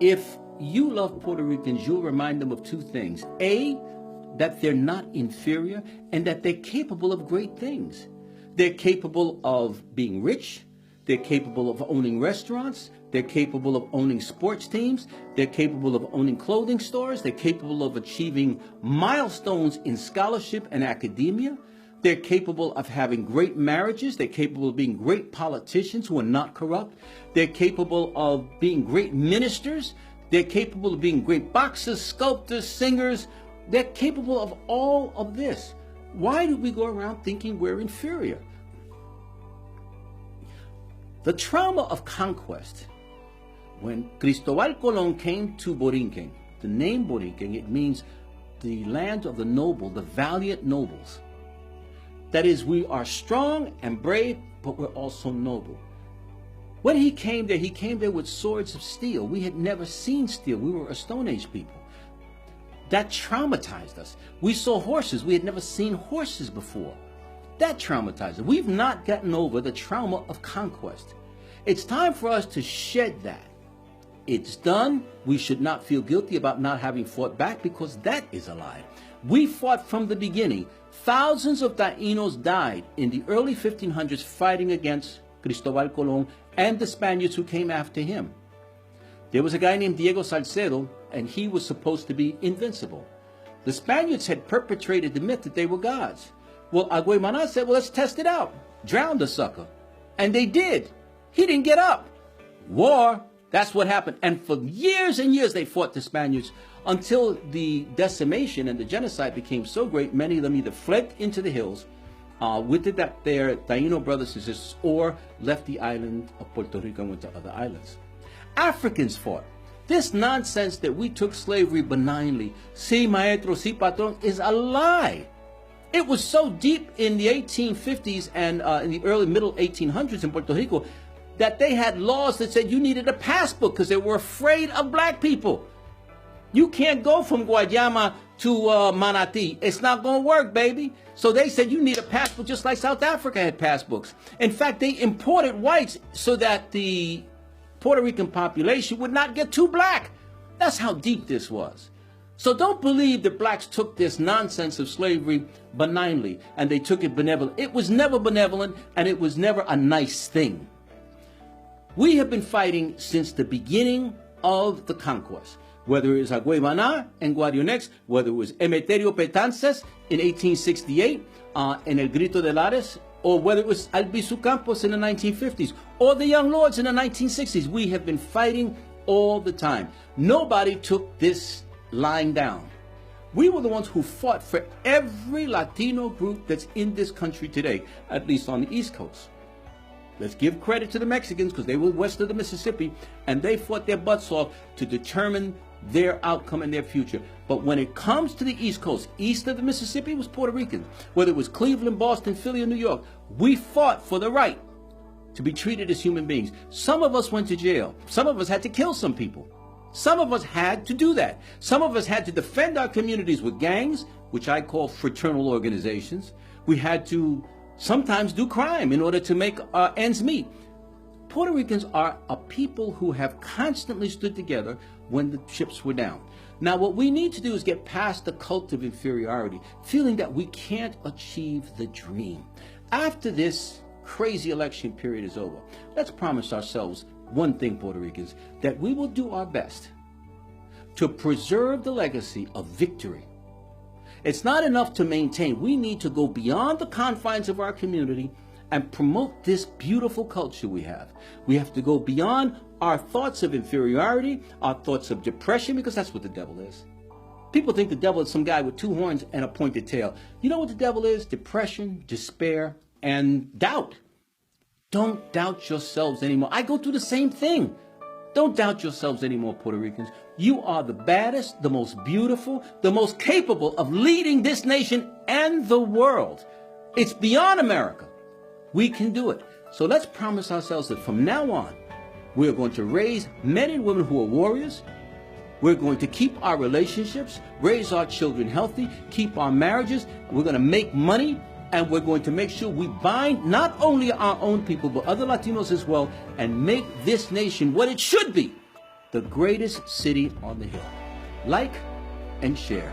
If you love Puerto Ricans, you'll remind them of two things. A, that they're not inferior and that they're capable of great things. They're capable of being rich. They're capable of owning restaurants. They're capable of owning sports teams. They're capable of owning clothing stores. They're capable of achieving milestones in scholarship and academia. They're capable of having great marriages. They're capable of being great politicians who are not corrupt. They're capable of being great ministers. They're capable of being great boxers, sculptors, singers. They're capable of all of this. Why do we go around thinking we're inferior? The trauma of conquest. When Cristobal Colon came to Borinquen, the name Borinquen, it means the land of the noble, the valiant nobles. That is, we are strong and brave, but we're also noble. When he came there with swords of steel. We had never seen steel. We were a Stone Age people. That traumatized us. We saw horses. We had never seen horses before. That traumatized us. We've not gotten over the trauma of conquest. It's time for us to shed that. It's done. We should not feel guilty about not having fought back, because that is a lie. We fought from the beginning. Thousands of Tainos died in the early 1500s fighting against Cristobal Colon and the Spaniards who came after him. There was a guy named Diego Salcedo, and he was supposed to be invincible. The Spaniards had perpetrated the myth that they were gods. Well, Aguaymana said, well, let's test it out. Drown the sucker. And they did. He didn't get up. War, that's what happened. And for years and years they fought the Spaniards until the decimation and the genocide became so great, many of them either fled into the hills with their Taino brothers and sisters, or left the island of Puerto Rico and went to other islands. Africans fought. This nonsense that we took slavery benignly, si maestro, si patron, is a lie. It was so deep in the 1850s and in the early middle 1800s in Puerto Rico that they had laws that said you needed a passbook because they were afraid of black people. You can't go from Guayama to Manatí. It's not going to work, baby. So they said you need a passport, just like South Africa had passbooks. In fact, they imported whites so that the Puerto Rican population would not get too black. That's how deep this was. So don't believe that blacks took this nonsense of slavery benignly and they took it benevolent. It was never benevolent, and it was never a nice thing. We have been fighting since the beginning of the conquest. Whether it was Aguaymana and Guarionex, whether it was Emeterio Betances in 1868 in El Grito de Lares, or whether it was Albizu Campos in the 1950s, or the Young Lords in the 1960s, we have been fighting all the time. Nobody took this lying down. We were the ones who fought for every Latino group that's in this country today, at least on the East Coast. Let's give credit to the Mexicans because they were west of the Mississippi and they fought their butts off to determine their outcome and their future. But when it comes to the East Coast, east of the Mississippi was Puerto Rican. Whether it was Cleveland, Boston, Philly, or New York, we fought for the right to be treated as human beings. Some of us went to jail. Some of us had to kill some people. Some of us had to do that. Some of us had to defend our communities with gangs, which I call fraternal organizations. We had to sometimes do crime in order to make ends meet. Puerto Ricans are a people who have constantly stood together when the chips were down. Now, what we need to do is get past the cult of inferiority, feeling that we can't achieve the dream. After this crazy election period is over, let's promise ourselves one thing, Puerto Ricans, that we will do our best to preserve the legacy of victory. It's not enough to maintain. We need to go beyond the confines of our community and promote this beautiful culture we have. We have to go beyond our thoughts of inferiority, our thoughts of depression, because that's what the devil is. People think the devil is some guy with two horns and a pointed tail. You know what the devil is? Depression, despair, and doubt. Don't doubt yourselves anymore. I go through the same thing. Don't doubt yourselves anymore, Puerto Ricans. You are the baddest, the most beautiful, the most capable of leading this nation and the world. It's beyond America. We can do it. So let's promise ourselves that from now on, we're going to raise men and women who are warriors. We're going to keep our relationships, raise our children healthy, keep our marriages. We're going to make money, and we're going to make sure we bind not only our own people, but other Latinos as well, and make this nation what it should be. the greatest city on the hill. Like and share.